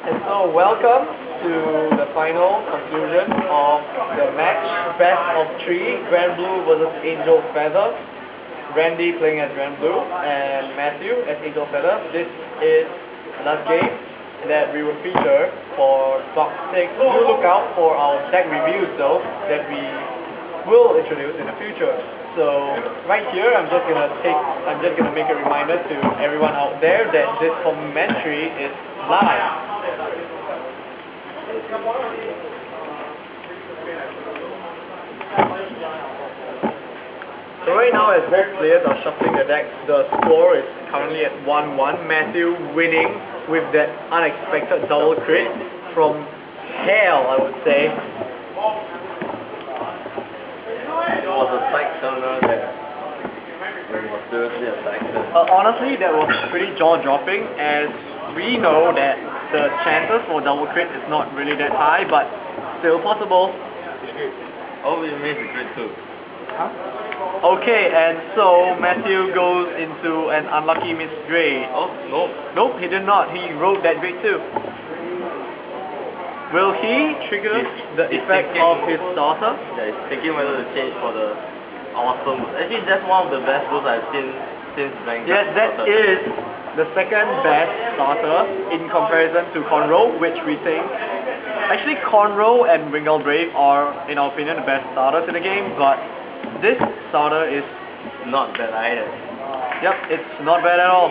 And so, welcome to the final conclusion of the match, best of 3, Granblue versus Angel Feather. Randy playing as Granblue and Matthew as Angel Feather. This is the last game that we will feature for Block 6. Do look out for our deck reviews though, that we will introduce in the future. So right here, I'm just gonna make a reminder to everyone out there that this commentary is live. So right now, as both players are shuffling the deck, the score is currently at 1-1. Matthew winning with that unexpected double crit from hell, I would say. It was a side turner there. It was seriously a side turner. Honestly, that was pretty jaw-dropping, as we know that the chances for double crit is not really that high, but still possible. Oh, we made the crit too. Huh? Okay, and so Matthew goes into an unlucky Miss Grey. Oh, no. Nope, he did not. He rolled that grade too. Will he trigger the effect of his starter? Yeah, he's thinking whether to change for the awesome. Actually, that's one of the best rules I've seen since Vangods. Yes, that is the second best starter in comparison to Conroe, which we think. Actually, Conroe and Vangods are, in our opinion, the best starters in the game, but this starter is not bad either. Yep, it's not bad at all.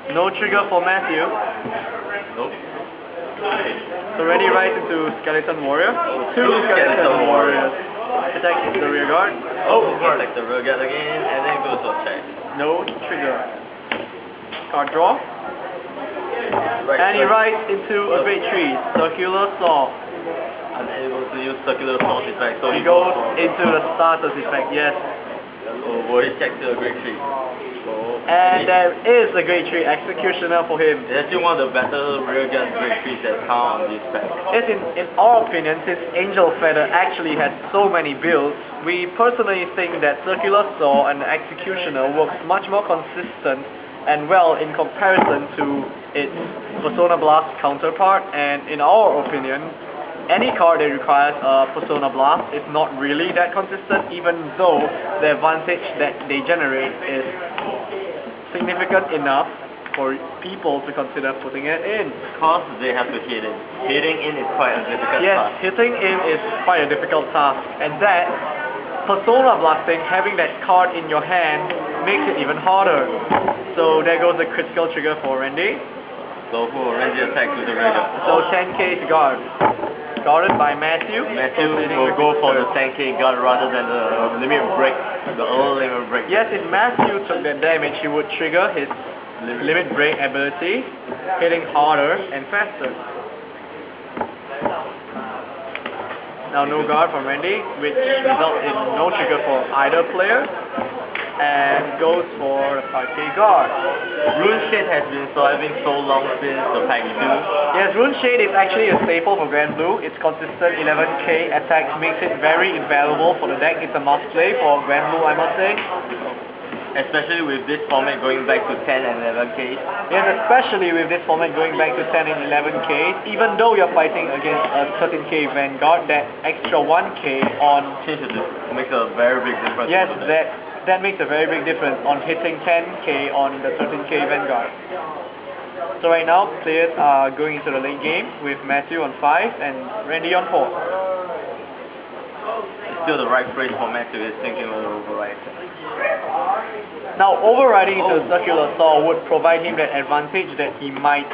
No trigger for Matthew. Nope. So Randy rides into Skeleton Warrior. Two Skeleton Warriors. Attacks the rear guard. Oh, attack the rear guard again, and then goes to attack. No trigger. Card draw. Right, and he rides into a great tree. Circular Saw. Unable to use circular source effect, so he goes into the starter's effect, yes. Oh boy, he checks to a great tree. Oh, and there is a great tree executioner for him. It's actually one of the better rearguard great trees that come on this pack. Yes, in our opinion, since Angel Feather actually has so many builds, we personally think that Circular Saw and Executioner works much more consistent and well in comparison to its Persona Blast counterpart, and in our opinion, any card that requires a Persona Blast is not really that consistent, even though the advantage that they generate is significant enough for people to consider putting it in. Because they have to hit it. Hitting in is quite a difficult task. Yes, hitting in is quite a difficult task, and that Persona Blasting, having that card in your hand, makes it even harder. So there goes the critical trigger for Randy. So for Randy attack to the rear guard. So 10k guard. Guarded by Matthew. Matthew will go for the 10k guard rather than the limit break, the early limit break. Yes, if Matthew took that damage, he would trigger his limit break ability, hitting harder and faster. Now no guard from Randy, which results in no trigger for either player, and goes for the 5k guard. Rune Shade has been surviving so long since the pack 2. Yes, Rune Shade is actually a staple for Granblue. Its consistent 11k attack makes it very invaluable for the deck. It's a must play for Granblue, I must say. Especially with this format going back to 10 and 11k. Yes, especially with this format going back to 10 and 11k. Even though you're fighting against a 13k Vanguard, that extra 1k on... makes a very big difference. Yes, that makes a very big difference on hitting 10k on the 13k Vanguard. So right now, players are going into the late game with Matthew on 5 and Randy on 4. It's still the right phrase for Matthew, is thinking of the override. Now, overriding into the Circular Saw would provide him that advantage that he might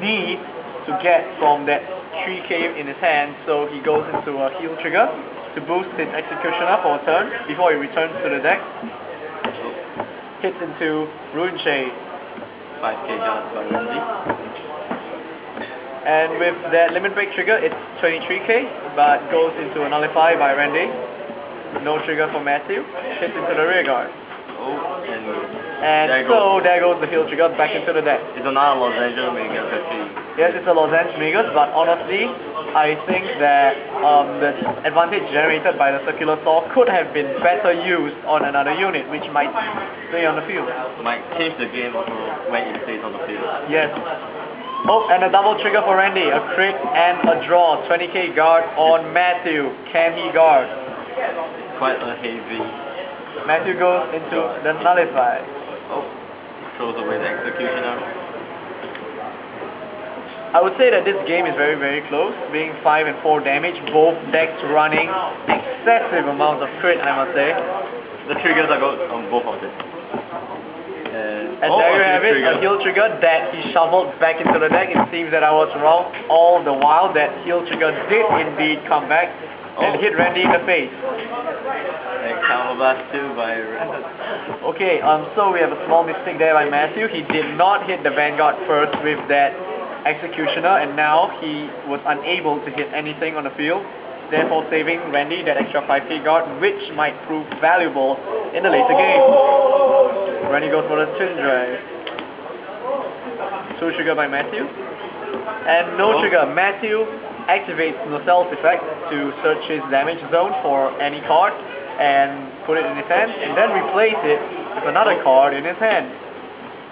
need to get from that 3k in his hand, so he goes into a heal trigger to boost his Executioner for a turn before he returns to the deck. Hits into Rune Shade. 5k guard by Randy. And with that limit break trigger, it's 23k, but goes into a nullify by Randy. No trigger for Matthew. Hits into the rear guard. Oh, and so there goes the heal trigger back into the deck. It's another Los Angeles Mega 50. Yes, it's a lozenge Vangods, but honestly, I think that the advantage generated by the circular saw could have been better used on another unit, which might stay on the field. Might change the game also when it stays on the field. Yes. Oh, and a double trigger for Randy, a crit and a draw, 20k guard on Matthew. Can he guard? Quite a heavy. Matthew goes into the nullify. Oh, throws away the executioner. I would say that this game is very, very close, being 5 and 4 damage, both decks running excessive amounts of crit, I must say. The triggers are good on both of them. And there you have it, a heal trigger that he shoveled back into the deck. It seems that I was wrong all the while. That heal trigger did indeed come back and hit Randy in the face. And counterblast 2 by Randy. Okay, so we have a small mistake there by Matthew. He did not hit the Vanguard first with that executioner, and now he was unable to hit anything on the field, therefore saving Randy that extra 5k guard, which might prove valuable in the later game. Randy goes for the twin drive. 2 trigger by Matthew. And no trigger. Matthew activates Nocel's effect to search his damage zone for any card and put it in his hand, and then replace it with another card in his hand.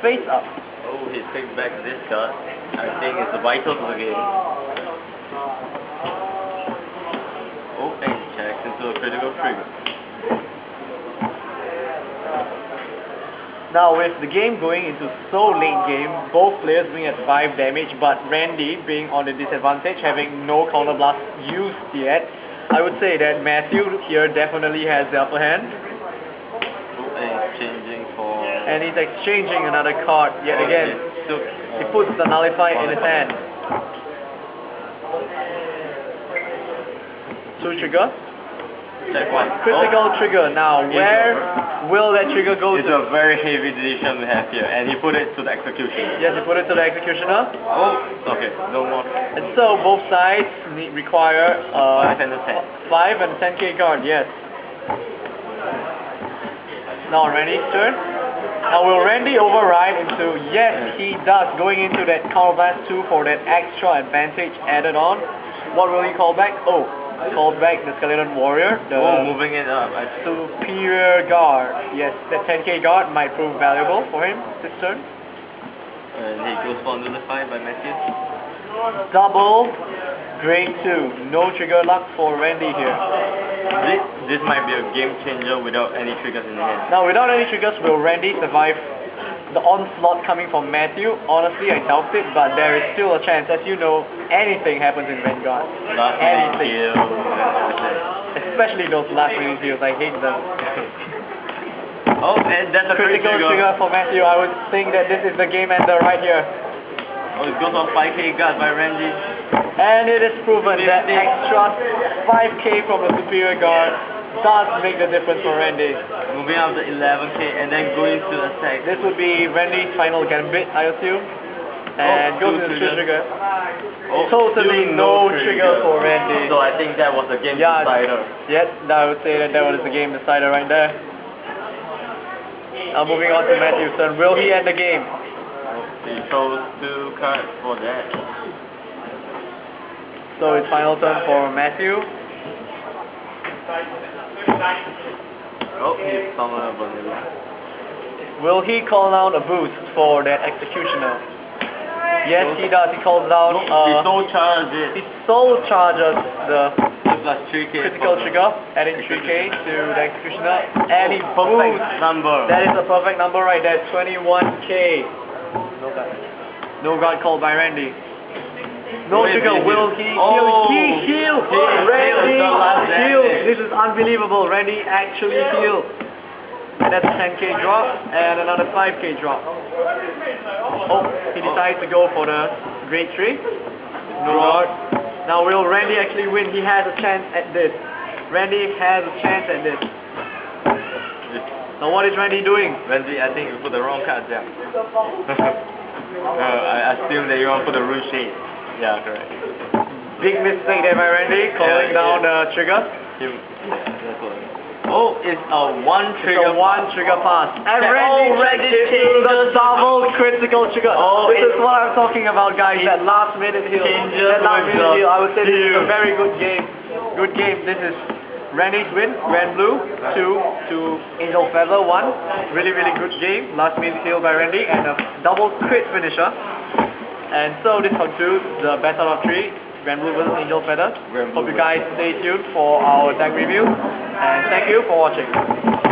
Face up. Oh, he takes back this card. I think it's vital to the game. Oh, and he checks into a critical trigger. Now with the game going into so late game, both players being at 5 damage, but Randy being on the disadvantage, having no counterblast used yet, I would say that Matthew here definitely has the upper hand. Oh, and he's changing for... And he's exchanging another card yet again. He puts the nullify in his hand. 2 trigger. Check 1. Critical trigger. Now where will that trigger go It's to? a very heavy decision we have here, and he put it to the executioner. Yes, he put it to the executioner. Oh, okay, no more. And so both sides require 5 and a 10. 5 and 10k guard, yes. Now Randy's turn. Now will Randy override into, yes he does, going into that counterblast 2 for that extra advantage added on. What will he call back? Oh, called back the Skeleton Warrior. Moving it up. Superior guard. Yes, that 10k guard might prove valuable for him this turn. And he goes for nullified by Matthew. Double grade 2. No trigger luck for Randy here. This might be a game changer without any triggers in the hand. Now without any triggers, will Randy survive the onslaught coming from Matthew? Honestly, I doubt it, but there is still a chance. As you know, anything happens in Vanguard. Anything. Especially those last minute heals, I hate them. Oh, and that's a critical trigger for Matthew. I would think that this is the game ender right here. Oh, it goes on 5k guard by Randy. And it is proven that extra 5k from the superior guard does make the difference for Randy. Moving up to 11k and then going to attack. This would be Randy's final gambit, I assume. And goes to the trigger. Totally no trigger for Randy. So I think that was the game decider. Yes, I would say that was the game decider right there. Now moving on to Matthew's turn. Will he end the game? He chose 2 cards for that. So it's final turn for Matthew. Oh, he summoned a vanilla. Will he call down a boost for that executioner? Yes, he does. He calls down. He soul charges. He soul charges the plus 3k critical trigger, adding 3k to the executioner, and he boosts. Number. That is a perfect number right there. 21k. No guard called by Randy. No trigger, will he heal? He healed! Randy healed! This is unbelievable. Randy actually healed. And that's a 10k drop and another 5k drop. Oh, he decides to go for the grade 3. No guard. Now will Randy actually win? He has a chance at this. Randy has a chance at this. Now what is Randy doing? Randy, I think you put the wrong card there. I assume that you want to put the rune shade. Yeah, correct. Big mistake there by Randy, calling down the trigger. That's what. Oh, it's a one trigger. It's a one trigger pass. And That Randy already changes to the changes. double critical trigger. Oh, this is it- what I'm talking about, guys. That last minute heal. changes That last with minute the heal. I would say this is a steal. very good game. Good game. This is Randy's win, Granblue 2 to Angel Feather 1. Really, really good game. Last minute heal by Randy and a double crit finisher. And so this concludes the best out of 3, Granblue vs Angel Feather. Granblue Hope you guys stay tuned for our deck review. And thank you for watching.